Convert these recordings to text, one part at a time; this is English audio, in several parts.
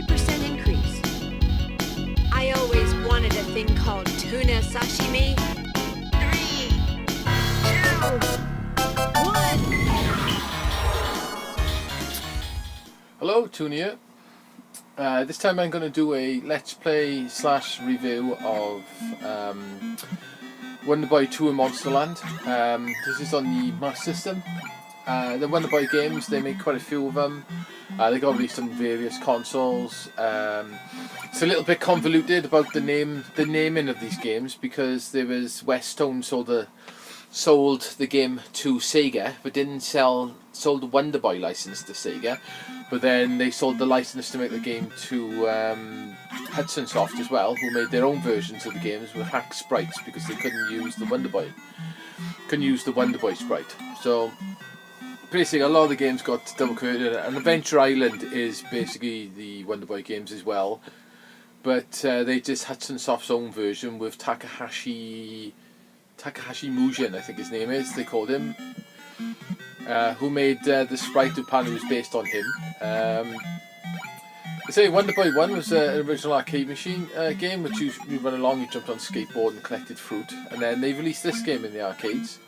30% increase. I always wanted a thing called tuna sashimi. 3, 2, 1. Hello, Tunia. This time I'm going to do a Let's Play / review of Wonder Boy 2 in Monsterland. This is on the Master System. The Wonder Boy games, they make quite a few of them. They got released on various consoles. It's a little bit convoluted about the naming of these games, because there was Westone sold the game to Sega, but didn't sold the Wonder Boy license to Sega. But then they sold the license to make the game to Hudson Soft as well, who made their own versions of the games with hacked sprites, because they couldn't use the Wonder Boy sprite. So basically, a lot of the games got double converted, and Adventure Island is basically the Wonder Boy games as well. But they just Hudson Soft's own version with Takahashi Mujin, I think his name is, they called him, who made the sprite who apparently was based on him. They say Wonder Boy 1 was an original arcade machine game, which you run along, you jumped on a skateboard and collected fruit, and then they released this game in the arcades.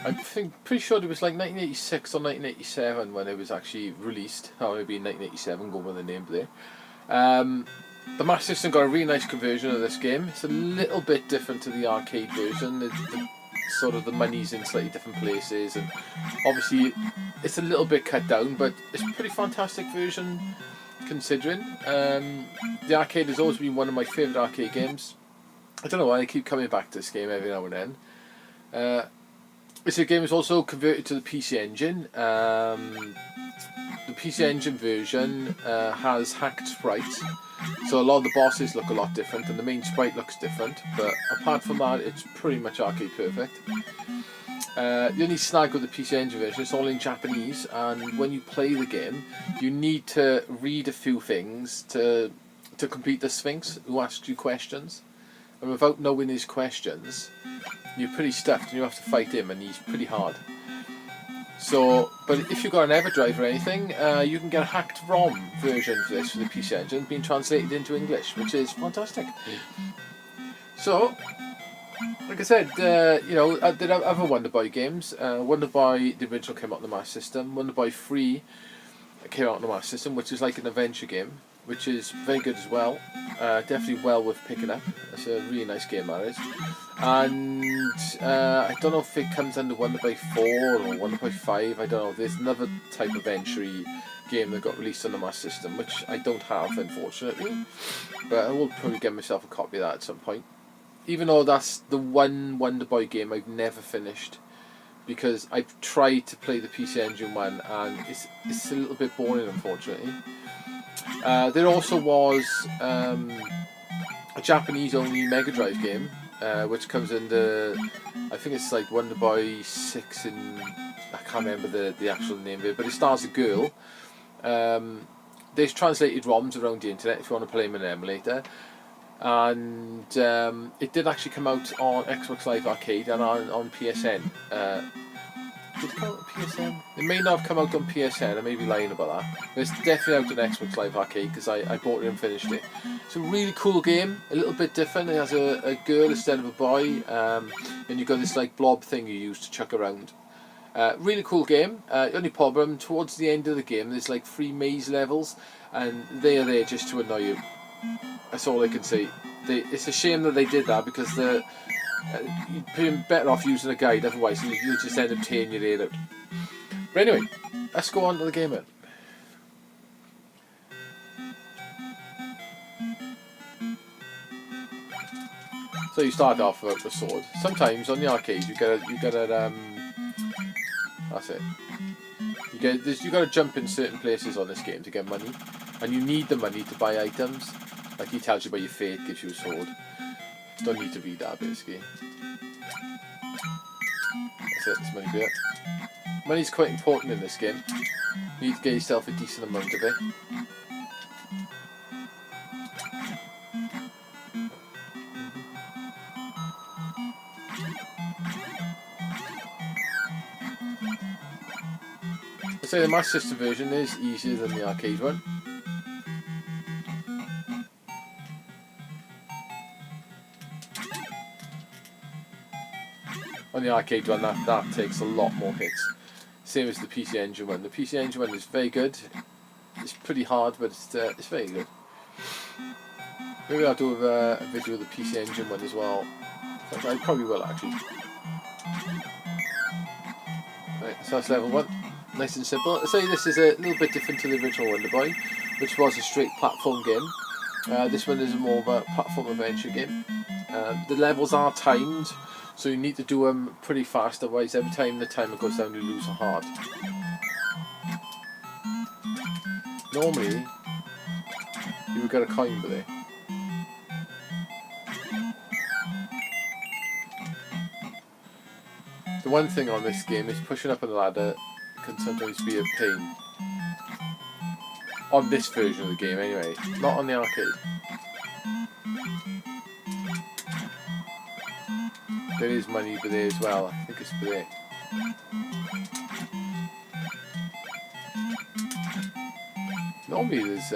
I'm pretty sure it was like 1986 or 1987 when it was actually released, or maybe 1987, go with the name there. The Master System got a really nice conversion of this game. It's a little bit different to the arcade version. The money's in slightly different places, and obviously it's a little bit cut down, but it's a pretty fantastic version considering. The arcade has always been one of my favourite arcade games. I don't know why I keep coming back to this game every now and then. This game is also converted to the PC Engine. The PC Engine version has hacked sprites, so a lot of the bosses look a lot different and the main sprite looks different, but apart from that it's pretty much arcade perfect. The only snag with the PC Engine version, it's all in Japanese, and when you play the game you need to read a few things to complete the Sphinx, who asks you questions, and without knowing his questions you're pretty stuffed and you have to fight him, and he's pretty hard. So, but if you've got an EverDrive or anything, you can get a hacked ROM version for this for the PC Engine, being translated into English, which is fantastic. So, like I said, I did have other Wonder Boy games. Wonder Boy, the original, came out on the Master System. Wonder Boy 3 came out on the Master System, which is like an adventure game, which is very good as well. Definitely well worth picking up. It's a really nice game, that is. And I don't know if it comes under Wonder Boy 4 or Wonder Boy 5, I don't know. There's another type of entry game that got released on the Master System, which I don't have, unfortunately. But I will probably get myself a copy of that at some point. Even though that's the one Wonder Boy game I've never finished, because I've tried to play the PC Engine one and it's a little bit boring, unfortunately. There also was a Japanese only Mega Drive game, which comes under, I think it's like Wonder Boy 6 in, I can't remember the actual name of it, but it stars a girl. There's translated ROMs around the internet if you want to play them in an emulator. And it did actually come out on Xbox Live Arcade and on PSN. Did it come out on PSN? It may not have come out on PSN, I may be lying about that. But it's definitely out on Xbox Live Arcade, because I bought it and finished it. It's a really cool game, a little bit different. It has a girl instead of a boy, and you've got this like blob thing you use to chuck around. Really cool game. The only problem, towards the end of the game there's like 3 maze levels, and they are there just to annoy you. That's all I can say. It's a shame that they did that, because you'd be better off using a guide, otherwise you just end up tearing your hair out. But anyway, let's go on to the game then. So you start off with a sword. Sometimes on the arcade you get a that's it. You got to jump in certain places on this game to get money, and you need the money to buy items. Like he tells you by your fate, gives you a sword. Don't need to read that, basically. That's it, it's money bit. Money's quite important in this game. You need to get yourself a decent amount of it. I'd say the Master System version is easier than the arcade one. On the arcade one, that takes a lot more hits. Same as the PC Engine one. The PC Engine one is very good. It's pretty hard, but it's very good. Maybe I'll do a video of the PC Engine one as well. In fact, I probably will actually. Right, so that's level 1. Nice and simple. I say this is a little bit different to the original Wonder Boy, which was a straight platform game. This one is more of a platform adventure game. The levels are timed, so you need to do them pretty fast, otherwise every time the timer goes down you lose a heart. Normally, you would get a coin with it. The one thing on this game is pushing up a ladder can sometimes be a pain. On this version of the game anyway, not on the arcade. There is money for there as well, I think it's for there. Normally there's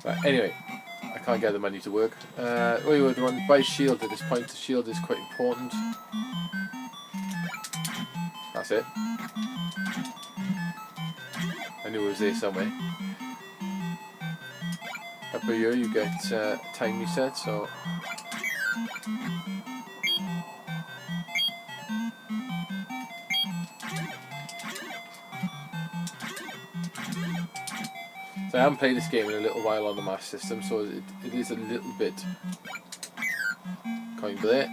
right, anyway, I can't get the money to work. We would run by shield at this point. The shield is quite important. That's it. I knew it was there somewhere. Up here you get time reset, so I haven't played this game in a little while on the Master System, so it is a little bit coming there.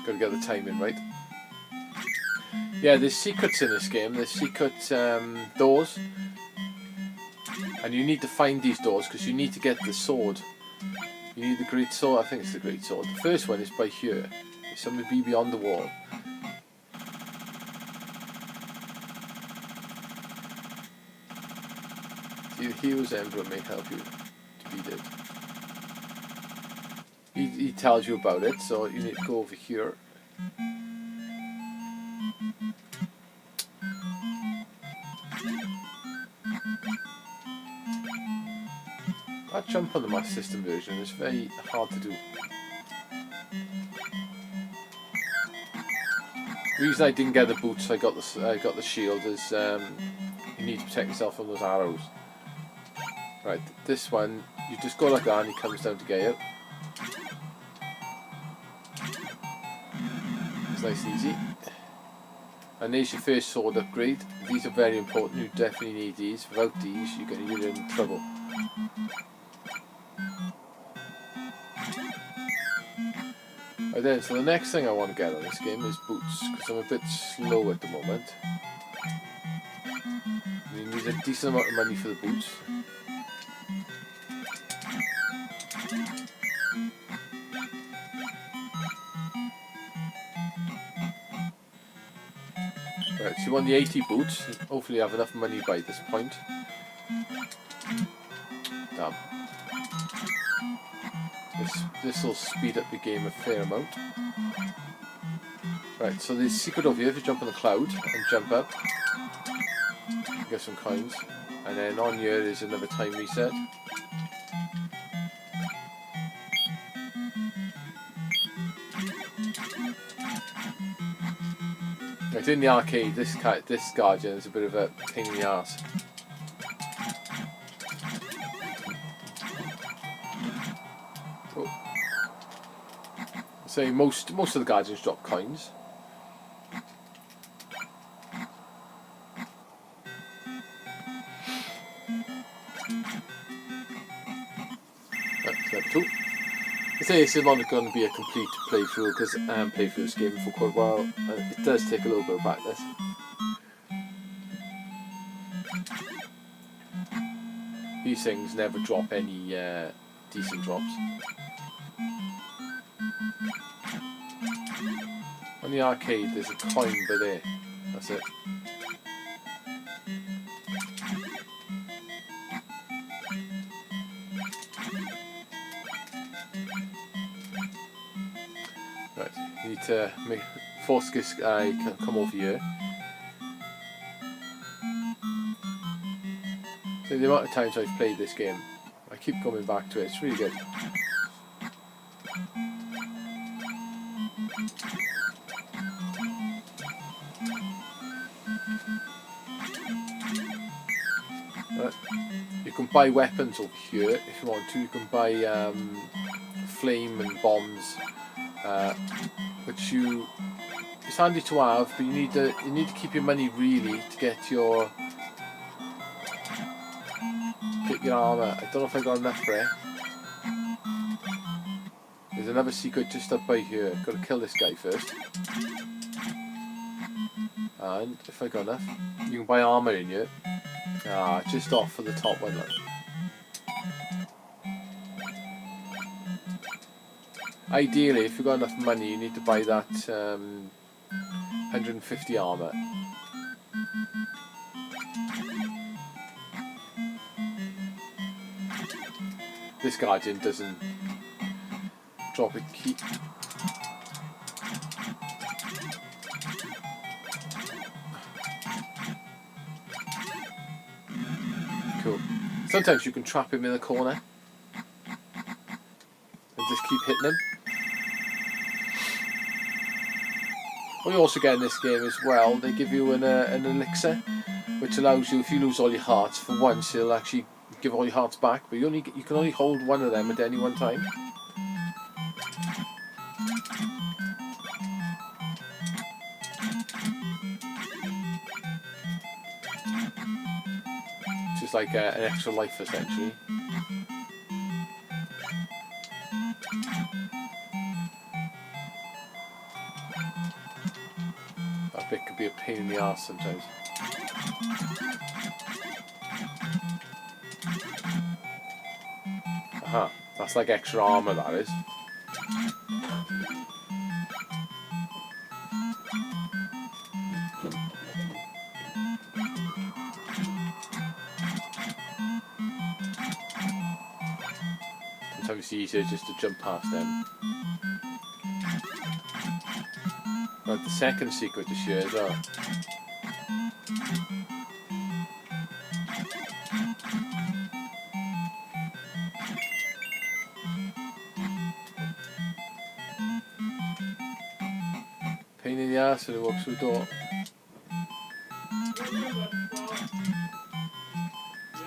Gotta get the timing right. Yeah, there's secrets in this game. There's secret doors, and you need to find these doors because you need to get the sword. You need the great sword. I think it's the great sword. The first one is by here. There's something be beyond the wall. The hero's emblem may help you to beat it. He tells you about it, so you need to go over here. That jump on the Master System version is very hard to do. The reason I didn't get the boots, I got the shield, is you need to protect yourself from those arrows. Right, this one, you just go like that and he comes down to get you. It's nice and easy. And there's your first sword upgrade. These are very important, you definitely need these. Without these, you're in trouble. Right then, so the next thing I want to get on this game is boots, because I'm a bit slow at the moment. You need a decent amount of money for the boots. Right, so you want the 80 boots. Hopefully you have enough money by this point. Damn. This will speed up the game a fair amount. Right, so there's a secret over here. If you jump on the cloud and jump up, you get some coins. And then on here is another time reset. Right, in the arcade, this Guardian is a bit of a pain in the arse. Oh. So most of the Guardians drop coins. That's level 2. I say this is not going to be a complete playthrough because I haven't played through this game for quite a while. It does take a little bit of practice. These things never drop any decent drops. On the arcade there's a coin by there. That's it. Right, you need to force this guy to come over here. So the amount of times I've played this game, I keep coming back to it. It's really good. You can buy weapons over here if you want to. You can buy flame and bombs, which it's handy to have, but you need to keep your money really to get your armor. I don't know if I got enough for it. There's another secret just up by here. Got to kill this guy first. And if I got enough, you can buy armor in here. Just off for the top one. Look. Ideally, if you've got enough money, you need to buy that 150 armor. This Guardian doesn't drop a key. Cool. Sometimes you can trap him in the corner and just keep hitting him. What you also get in this game as well, they give you an elixir, which allows you, if you lose all your hearts for once, it'll actually give all your hearts back, but you can only hold one of them at any one time. Just like an extra life, essentially. That bit could be a pain in the arse sometimes. Aha, that's like extra armor, that is. Sometimes it's easier just to jump past them. Right, the second secret is here as well. Pain in the ass when it walks through the door.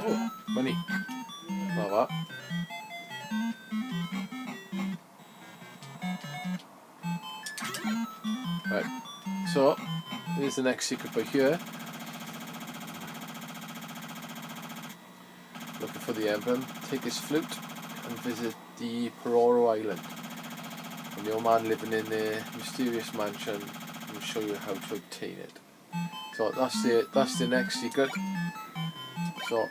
Oh, money. Not that. Right, so here's the next secret by here. Looking for the emblem. Take his flute and visit the Pororo Island. And the old man living in the mysterious mansion will show you how to obtain it. So that's the next secret. So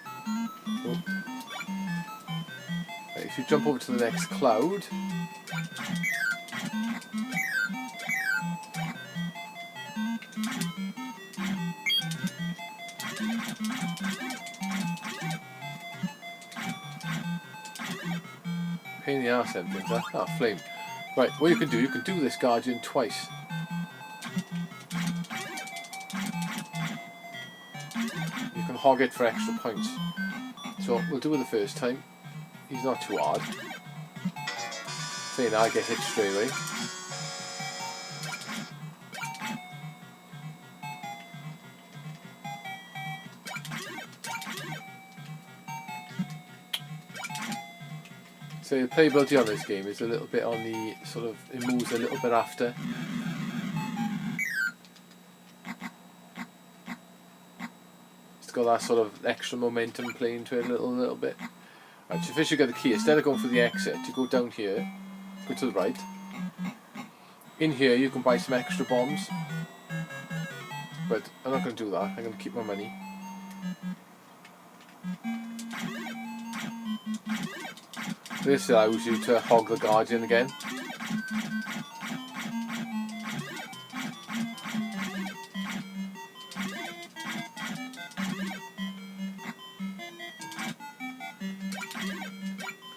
right, if you jump over to the next cloud, pain in the arse entrance, huh? Ah, flame. Right, what you can do this Guardian twice. You can hog it for extra points. So we'll do it the first time. He's not too hard. Saying I get hit straight away. So the playability on this game is a little bit on the sort of, it moves a little bit after. It's got that sort of extra momentum playing to it a little bit. Right, so first you get the key. Instead of going for the exit, you go down here, go to the right. In here you can buy some extra bombs. But I'm not going to do that, I'm going to keep my money. This allows you to hog the Guardian again.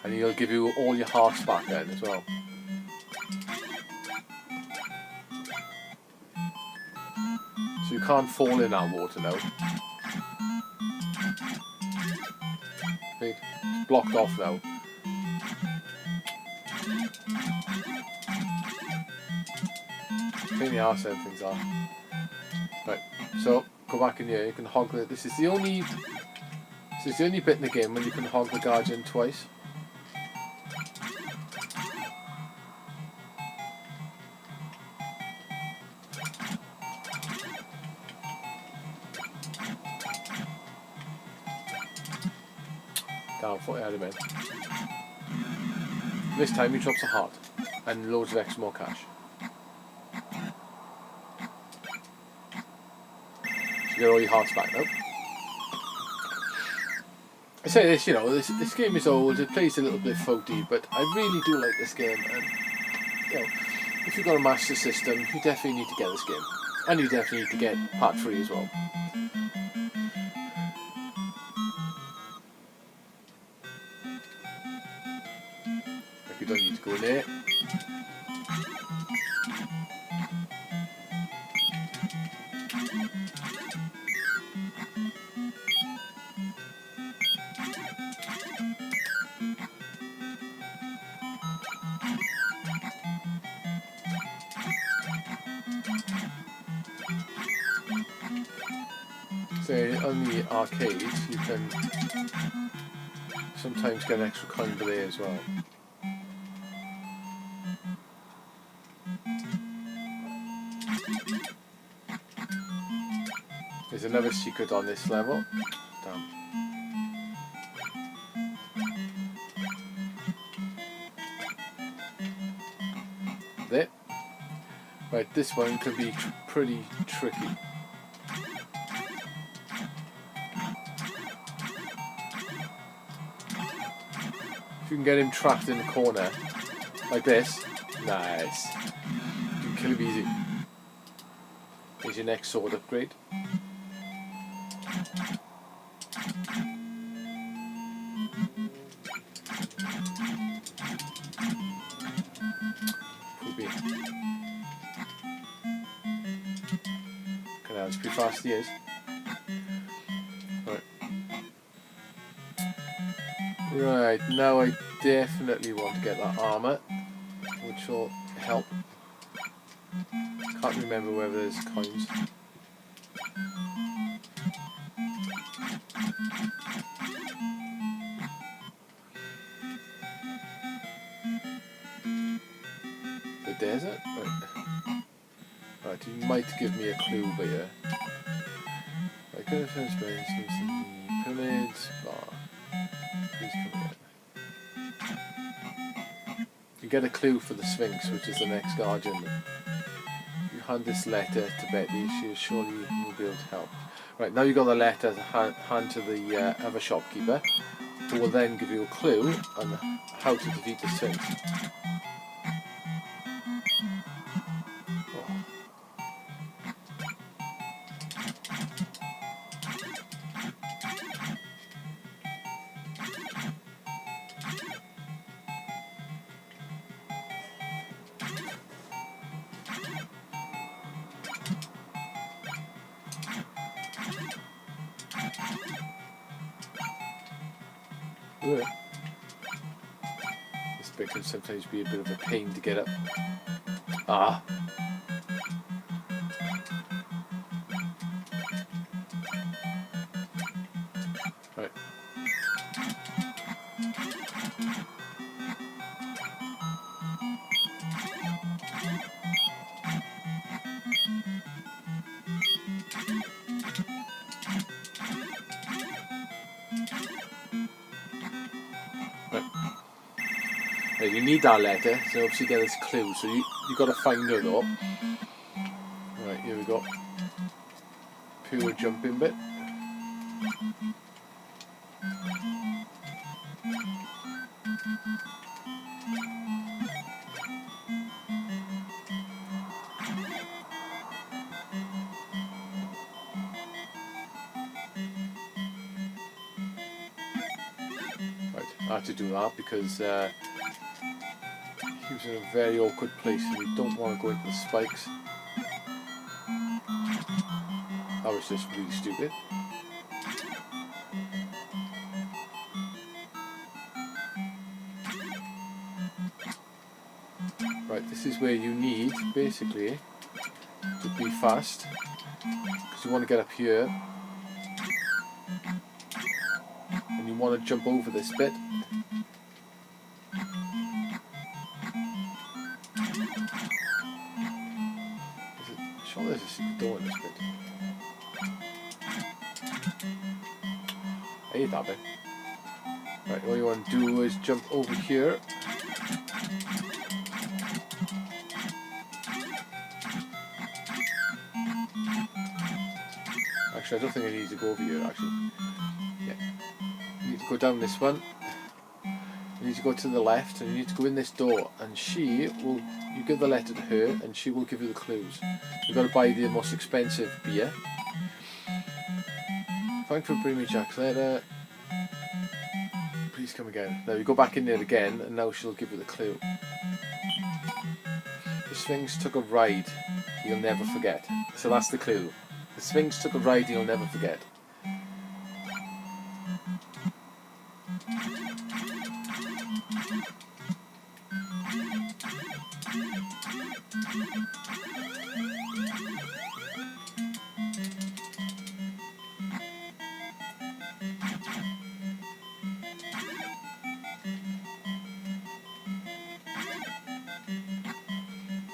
And he'll give you all your hearts back then as well. So you can't fall in that water now. Wait, it's blocked off now. Pain in the arse them things are. Right, so go back in here, you can hog the... This is the only bit in the game when you can hog the Guardian twice. Down 40 element. This time he drops a heart and loads of extra more cash. So you get all your hearts back now. I say this, you know, this game is old, it plays a little bit faulty, but I really do like this game, and you know, if you've got a Master System, you definitely need to get this game. And you definitely need to get Part 3 as well. You don't need to go in there. So on the arcades you can sometimes get an extra coin per there as well. There's another secret on this level. Damn. There. Right, this one could be pretty tricky. If you can get him trapped in the corner, like this, nice. You can kill him easy. Here's your next sword upgrade. That's pretty fast he is. Right, now I definitely want to get that armour, which will help. Can't remember whether there's coins. The desert? Right, you might give me a clue here. I could have finished by the pyramids, bar. Please come in. You get a clue for the Sphinx, which is the next Guardian. You hand this letter to Betty, she'll surely will be able to help. Right, now you've got the letter to hand to the other shopkeeper, who will then give you a clue on how to defeat the Sphinx. Ugh. This bit can sometimes be a bit of a pain to get up. Ah! Right. You need that letter to obviously get this clue, so you got to find her though. Right, here we go. Pure jumping bit. Right, I had to do that because he was in a very awkward place and we don't want to go into the spikes. That was just really stupid. this is where you need, basically, to be fast. Because you want to get up here. And you want to jump over this bit. Sure there's a secret door in this bit. I hate that bit. Right, all you want to do is jump over here. Actually, I don't think I need to go over here, actually. Yeah. You need to go down this one. You need to go to the left, and you need to go in this door, and she will, you give the letter to her, and she will give you the clues. You've got to buy the most expensive beer. Thanks for bringing me Jack's letter. Please come again. Now you go back in there again, and now she'll give you the clue. The Sphinx took a ride he'll never forget. So that's the clue. The Sphinx took a ride he'll never forget.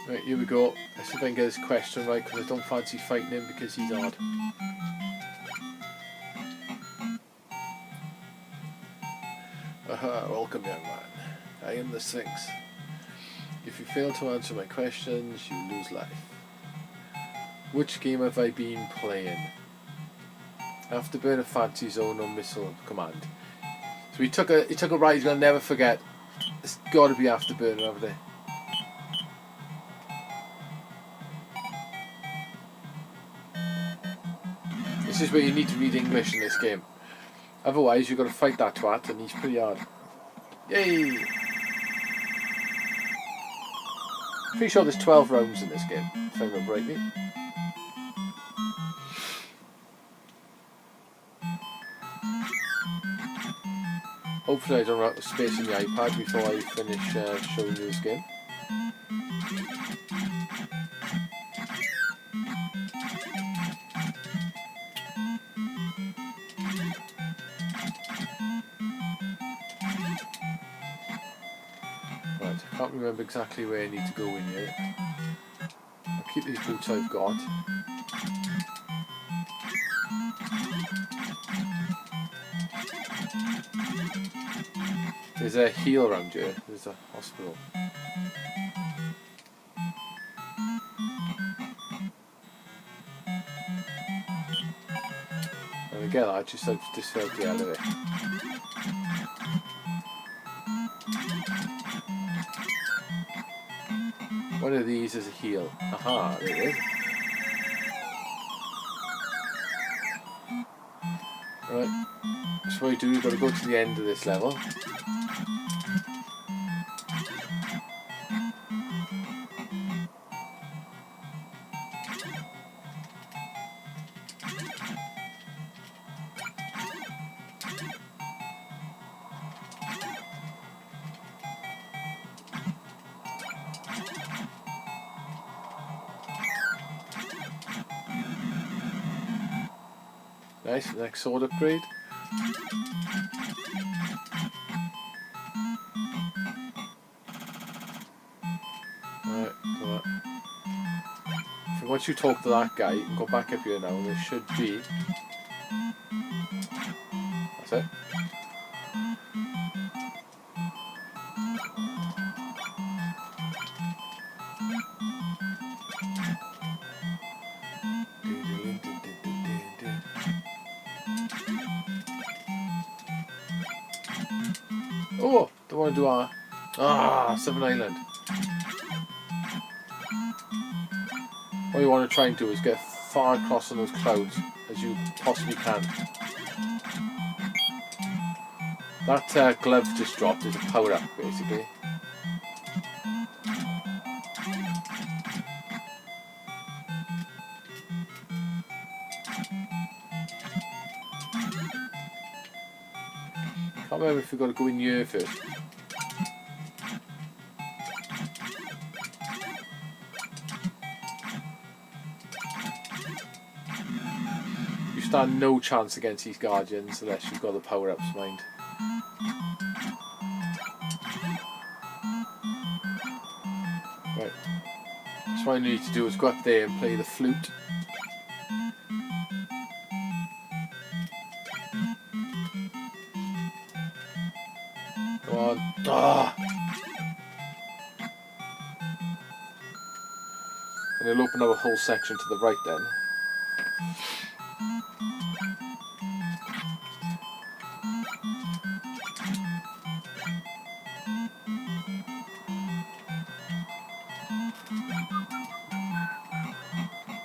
Right, here we go. Let's see if I can get this question right, because I don't fancy fighting him because he's odd. Welcome, young man. I am the Sphinx. If you fail to answer my questions, you lose life. Which game have I been playing? Afterburner, Fantasy Zone, or Missile Command? So he took a ride he'll never forget. It's got to be Afterburner over there. This is where you need to read English in this game. Otherwise, you've got to fight that twat, and he's pretty hard. Yay! Pretty sure there's 12 rounds in this game, if I remember rightly. Hopefully I don't run out of space in the iPad before I finish showing you this game. Right, I can't remember exactly where I need to go in here. I'll keep these boots I've got. There's a heal around here. There's a hospital. And again, I just have disfilled the elevator. One of these is a heal. Aha, there it is. Right. So what you do, you've got to go to the end of this level. Nice, next sword upgrade. Right, come on. So once you talk to that guy, you can go back up here now, and there should be... That's it. Oh, don't want to do our... Seven Island. What you want to try and do is get far across on those clouds as you possibly can. That glove just dropped is a power up, basically. Can't remember if we've got to go in here first. stand no chance against these Guardians unless you've got the power-ups, mind. Right. So what I need to do is go up there and play the flute. Come on. Ah! And it'll open up a whole section to the right then.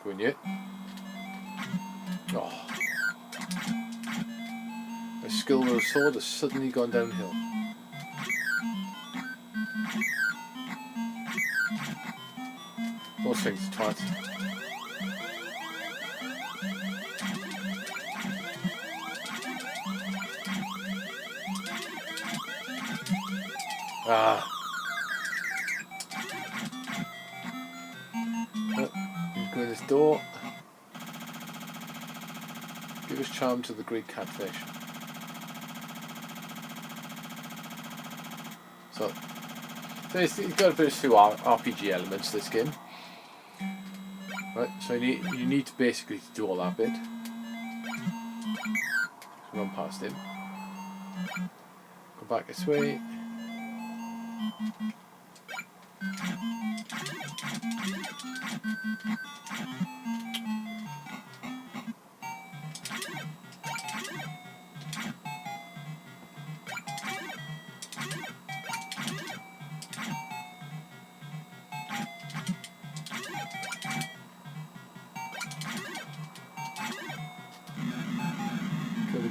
Go in here. Oh. My skill with a sword has suddenly gone downhill. Those things are twats. Ah. Oh, he's going this door. Give his charm to the Greek catfish. So it's got a bit of few RPG elements to this game. Right, so you need to basically do all that bit. So run past him. Go back this way.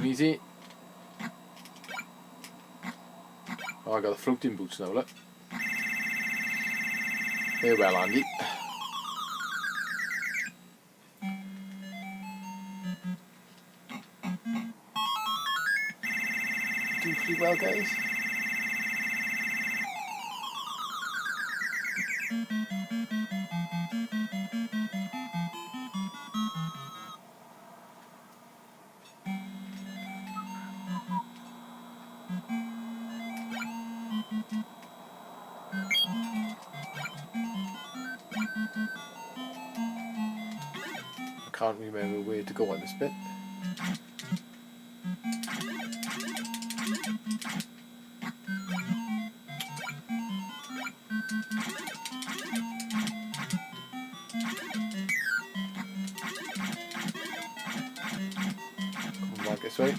Easy. Oh, I got the floating boots now, look. Very well, Andy. Doing pretty well, guys. I can't remember where to go on this bit. Come back this way.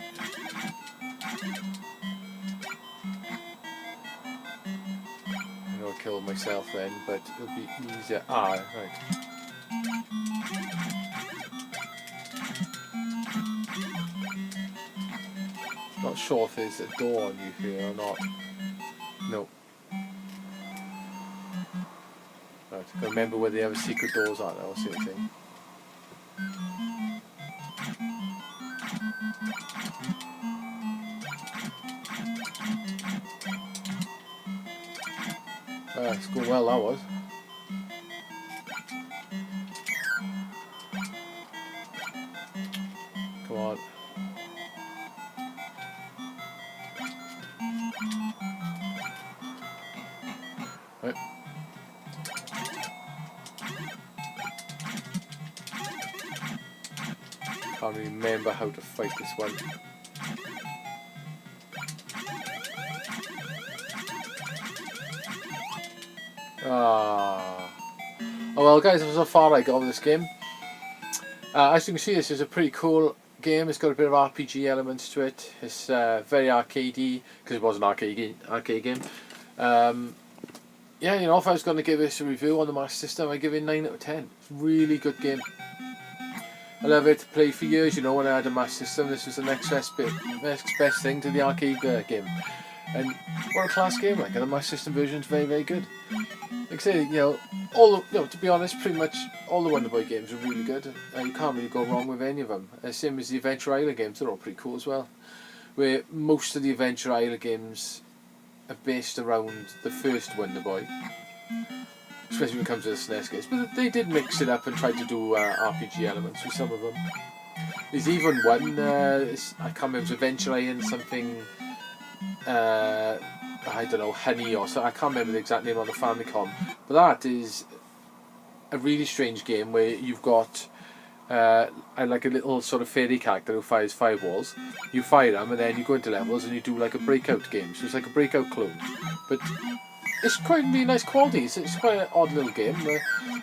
I'll kill myself then, but it'll be easier. Ah, right. Not sure if there's a door on you here or not. No. Right, I can remember where the other secret doors are now, see the thing. It's going well, that was. Come on. Right. Can't remember how to fight this one. Ah. Oh well, guys, that's how far I got with this game. As you can see, this is a pretty cool game. It's got a bit of RPG elements to it. It's very arcadey because it was an arcade game. Yeah, you know, if I was going to give this a review on the Master System, I'd give it 9 out of 10. It's a really good game. I love it to play for years. You know, when I had a Master System, this was the next best thing to the arcade game. And what a class game! Like, and the Master System version is very, very good. Like I say, you know, to be honest, pretty much all the Wonder Boy games are really good. You can't really go wrong with any of them. Same as the Adventure Island games; they're all pretty cool as well. Where most of the Adventure Island games are based around the first Wonder Boy, especially when it comes to the SNES games. But they did mix it up and try to do RPG elements with some of them. There's even one, I can't remember, it's Adventure Island something, I don't know, Honey or so. I can't remember the exact name on the Famicom. But that is a really strange game where you've got like a little sort of fairy character who fires fireballs. You fire them and then you go into levels and you do like a breakout game. So it's like a breakout clone. But it's quite really nice quality. It's quite an odd little game.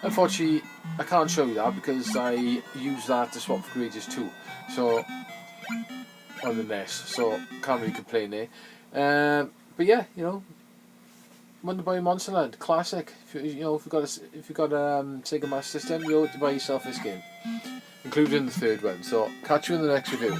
Unfortunately, I can't show you that because I use that to swap for Courageous 2. So, on the NES. So, can't really complain there. But yeah, you know, Wonder Boy Monsterland, classic. If you've got a Sega Master System, you ought to buy yourself this game, including the third one. So, catch you in the next review.